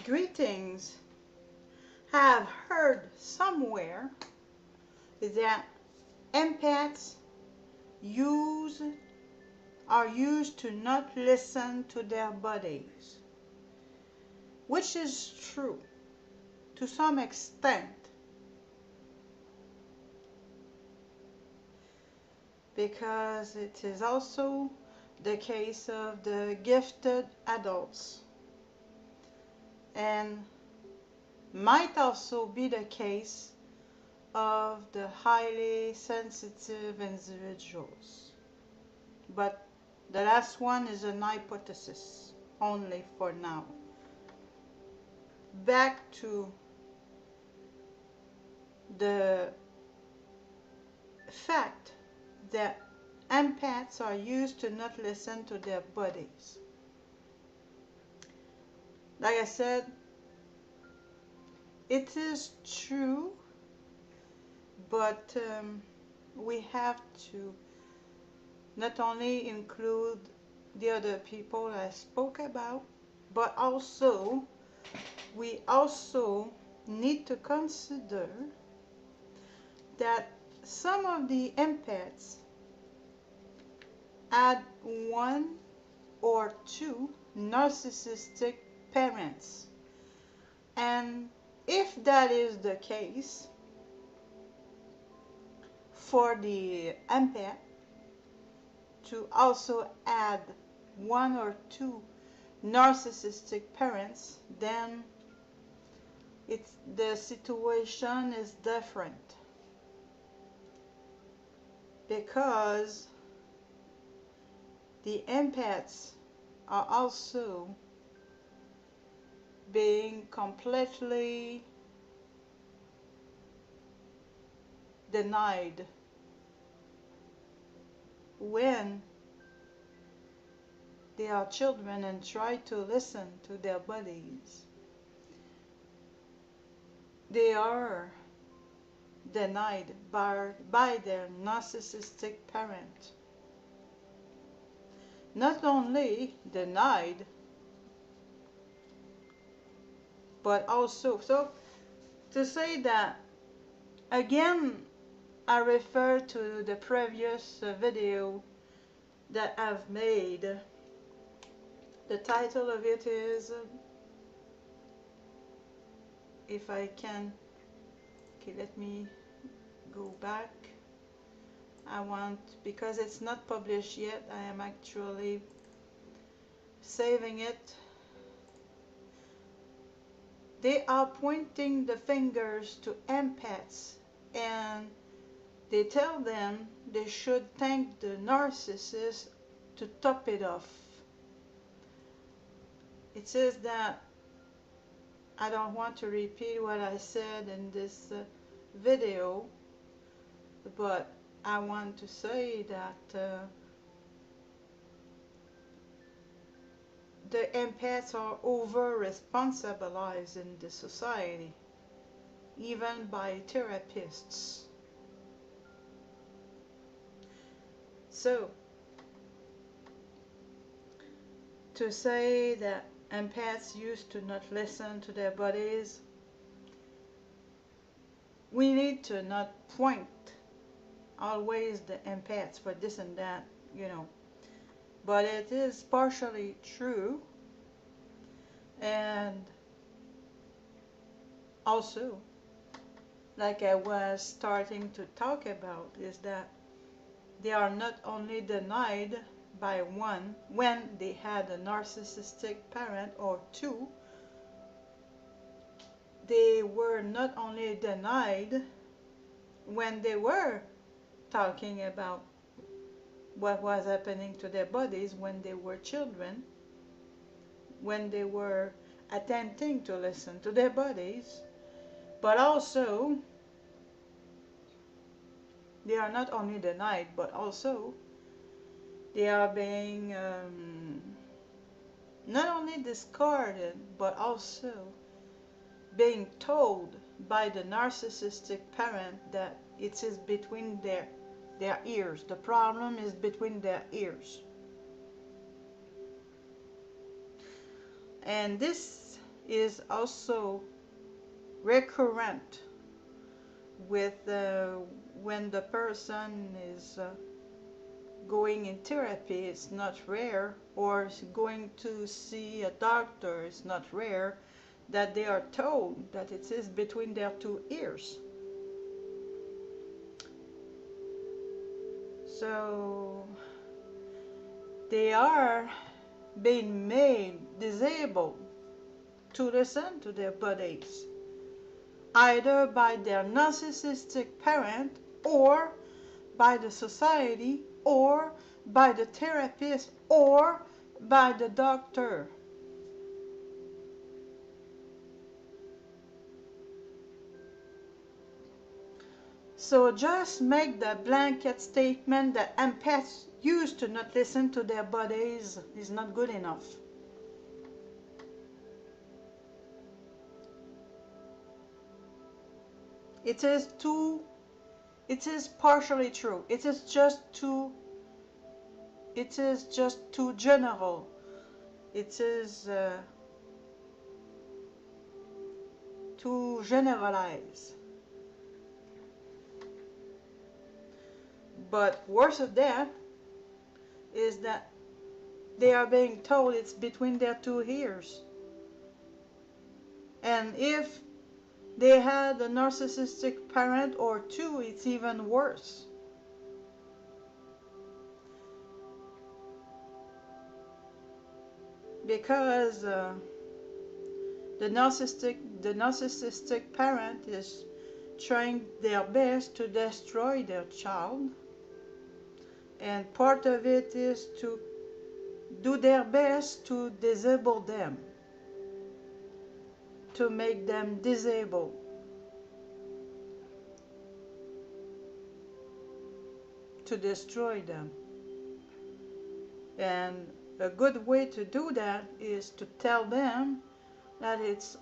three things I have heard somewhere is that empaths are used to not listen to their bodies, which is true to some extent, because it is also the case of the gifted adults, and might also be the case of the highly sensitive individuals. But the last one is an hypothesis only for now. Back to the fact that empaths are used to not listen to their bodies. Like I said, it is true, but we have to not only include the other people I spoke about, but also we also need to consider that some of the empaths had one or two narcissistic parents, and if that is the case for the empath to also add one or two narcissistic parents, then the situation is different, because the empaths are also being completely denied when they are children and try to listen to their bodies. They are denied by their narcissistic parent. Not only denied, but also, so to say that, again, I refer to the previous video that I've made. The title of it is, if I can, okay, let me go back. Because it's not published yet, I am actually saving it. They are pointing the fingers to empaths, and they tell them they should thank the narcissist to top it off. It says that, I don't want to repeat what I said in this video, but I want to say that the empaths are over-responsibilized in the society, even by therapists. So, to say that empaths used to not listen to their bodies, we need to not point always the empaths for this and that, you know. But it is partially true, and also, like I was starting to talk about, is that they are not only denied by one when they had a narcissistic parent, or two, they were not only denied when they were talking about what was happening to their bodies when they were children, when they were attempting to listen to their bodies, but also they are not only denied, but also they are being not only discarded, but also being told by the narcissistic parent that it is between their ears. The problem is between their ears. And this is also recurrent with when the person is going in therapy. It's not rare, or going to see a doctor. It's not rare that they are told that it is between their two ears. So they are being made disabled to listen to their bodies, either by their narcissistic parent, or by the society, or by the therapist, or by the doctor. So just make the blanket statement that empaths used to not listen to their bodies is not good enough. It is partially true. It is just too general. It is too generalized. But worse than that is that they are being told it's between their two ears. And if they had a narcissistic parent or two, it's even worse. Because the narcissistic parent is trying their best to destroy their child, and part of it is to do their best to disable them, to make them disabled. To destroy them. And a good way to do that is to tell them that it's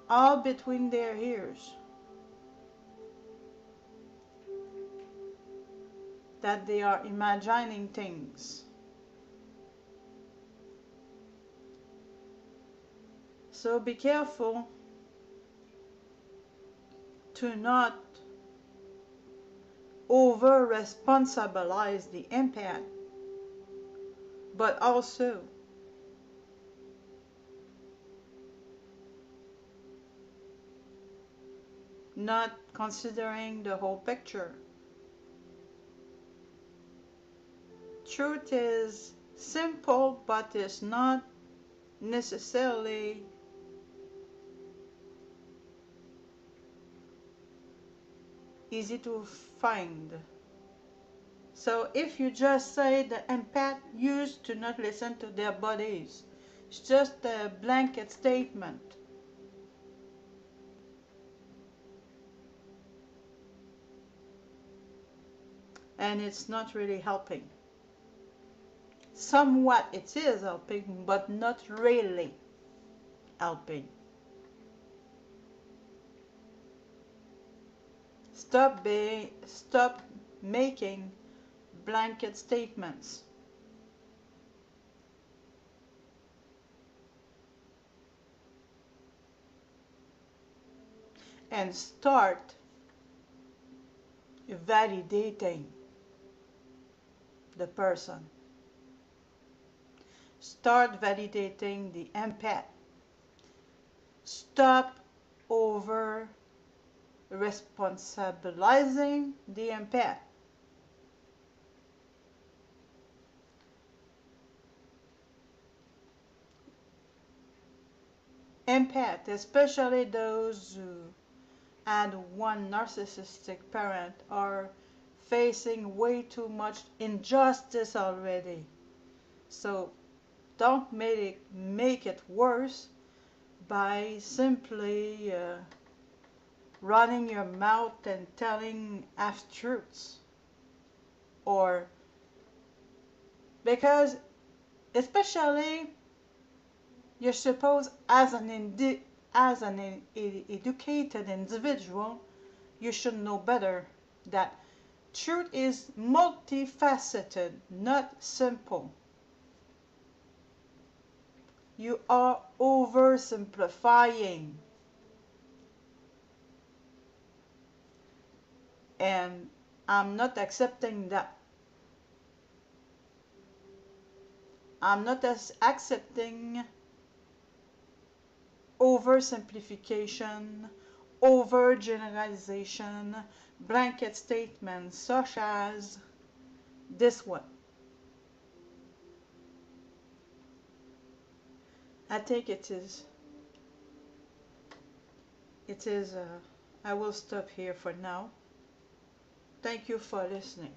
all between their ears. That they are imagining things. So be careful to not over-responsibilize the empath, but also not considering the whole picture. Truth is simple, but it's not necessarily easy to find. So if you just say the empath used to not listen to their bodies, it's just a blanket statement. And it's not really helping. Somewhat it is helping, but not really helping. Stop making blanket statements. And start validating the person. Start validating the empath. Stop over responsibilizing the empath. Empath, especially those who had one narcissistic parent, are facing way too much injustice already. So don't make it worse by simply running your mouth and telling half-truths. Or because especially you're supposed, as an educated individual, you should know better that truth is multifaceted, not simple. You are oversimplifying. And I'm not accepting that. I'm not accepting oversimplification, overgeneralization, blanket statements such as this one. I think it is, I will stop here for now. Thank you for listening.